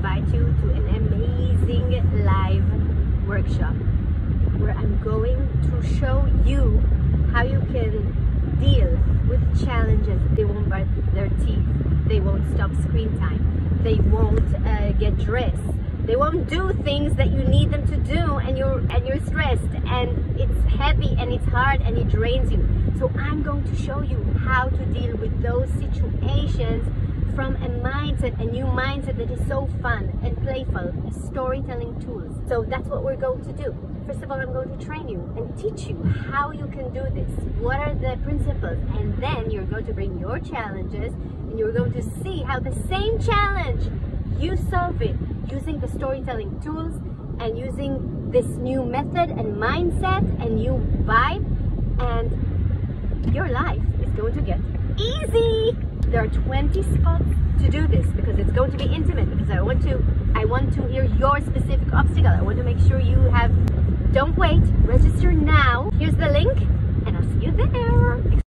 invite you to an amazing live workshop where I'm going to show you how you can deal with challenges. They won't brush their teeth, they won't stop screen time, they won't get dressed, they won't do things that you need them to do, and you're stressed and it's heavy and it's hard and it drains you. So I'm going to show you how to deal with those situations from a mindset, a new mindset that is so fun and playful, storytelling tools. So that's what we're going to do. First of all, I'm going to train you and teach you how you can do this. What are the principles? And then you're going to bring your challenges and you're going to see how the same challenge, you solve it using the storytelling tools and using this new method and mindset and new vibe, and your life is going to get easy. There are 20 spots to do this because it's going to be intimate, because I want to hear your specific obstacle. I want to make sure you have. Don't wait, register now.